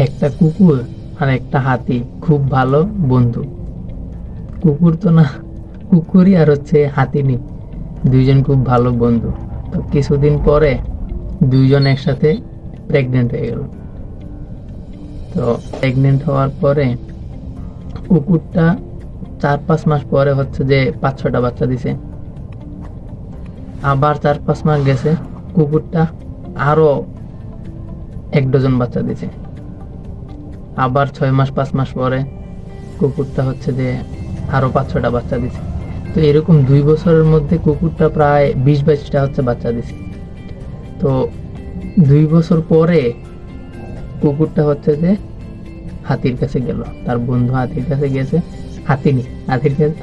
একটা কুকুর আর একটা হাতি খুব ভালো বন্ধু। কুকুর তো না, কুকুরই আর হচ্ছে হাতিনি, দুইজন খুব ভালো বন্ধু। তো কিছুদিন পরে দুইজন একসাথে প্রেগনেন্ট হয়ে গেল। তো প্রেগনেন্ট হওয়ার পরে কুকুরটা 4-5 মাস পরে হচ্ছে যে 5-6টা বাচ্চা দিছে। আবার 4-5 মাস গেছে, কুকুরটা আরো 1 ডজন বাচ্চা দিছে। আবার 6 মাস 5 মাস পরে কুকুরটা হচ্ছে যে আরো 5-6টা বাচ্চা দিছে। তো এরকম 2 বছরের মধ্যে কুকুরটা প্রায় 20-22টা হচ্ছে বাচ্চা দিছে। তো 2 বছর পরে কুকুরটা হচ্ছে যে হাতির কাছে গেল, তার বন্ধু হাতির কাছে গেছে।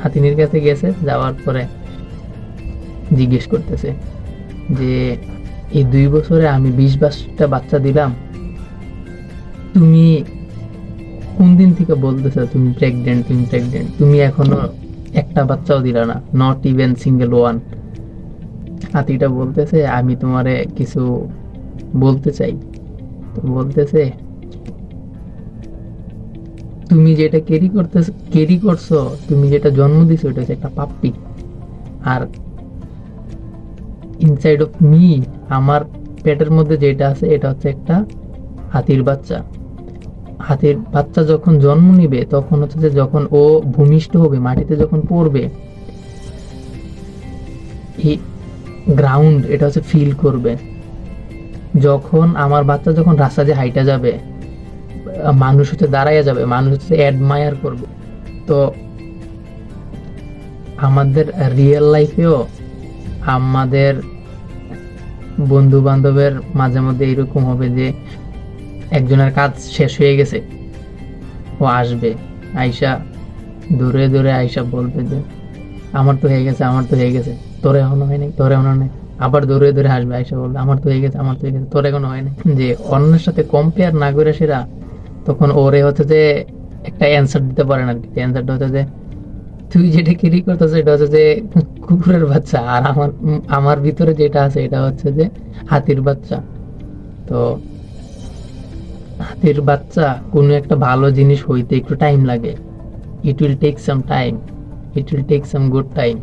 হাতিনির কাছে গেছে, যাওয়ার পরে জিজ্ঞেস করতেছে যে এই 2 বছরে আমি 20-22টা বাচ্চা দিলাম, তুমি কোন দিন থেকে বলতেছো তুমি প্রেগনেন্ট, তুমি এখনো একটা বাচ্চাও দিলা না, নট ইভেন সিঙ্গেল ওয়ান। হাতিটা বলতেছে আমি তোমারে কিছু বলতে চাই। তো বলতেছে তুমি যেটা ক্যারি করছো, তুমি যেটা জন্ম দিছো, এটা হচ্ছে একটা পাপ্পি। আর ইনসাইড অফ মি, আমার পেটের মধ্যে যেটা আছে এটা হচ্ছে একটা হাতির বাচ্চা। হাতির বাচ্চা যখন জন্ম নিবে তখন হচ্ছে যে যখন ও ভূমিষ্ঠ হবে, মাটিতে যখন পড়বে, এই গ্রাউন্ড এটা হচ্ছে ফিল করবে। যখন আমার বাচ্চা যখন রাস্তা দিয়ে হাইটা যাবে, মানুষ হচ্ছে দাঁড়াইয়া যাবে, মানুষ হচ্ছে অ্যাডমায়ার করবে। তো আমাদের রিয়েল লাইফেও আমাদের বন্ধু বান্ধবের মাঝে মধ্যে এরকম হবে যে একজনের কাজ শেষ হয়ে গেছে, ও আসবে, আইসা দূরে দূরে আইসা বলবে যে আমার তো হয়ে গেছে, আমার তো হয়ে গেছে, তোর এখনো হয়নি, তোর এখনো নেই। আবার দূরে দূরে আসবে, আইসা বলবে আমার তো হয়ে গেছে, আমার তো হয়ে গেছে, তোর এখনো হয়নি। যে অন্যের সাথে কম্পেয়ার না করে সেরা, তখন ওরে হচ্ছে যে একটা অ্যান্সার দিতে পারে না। অ্যান্সারটা হচ্ছে যে তুই যেটা ক্যারি করতেছ এটা হচ্ছে যে কুকুরের বাচ্চা, আর আমার ভিতরে যেটা আছে এটা হচ্ছে যে হাতির বাচ্চা। তো হাতির বাচ্চা কোনো একটা ভালো জিনিস হইতে একটু টাইম লাগে। It will take some time, it will take some good time.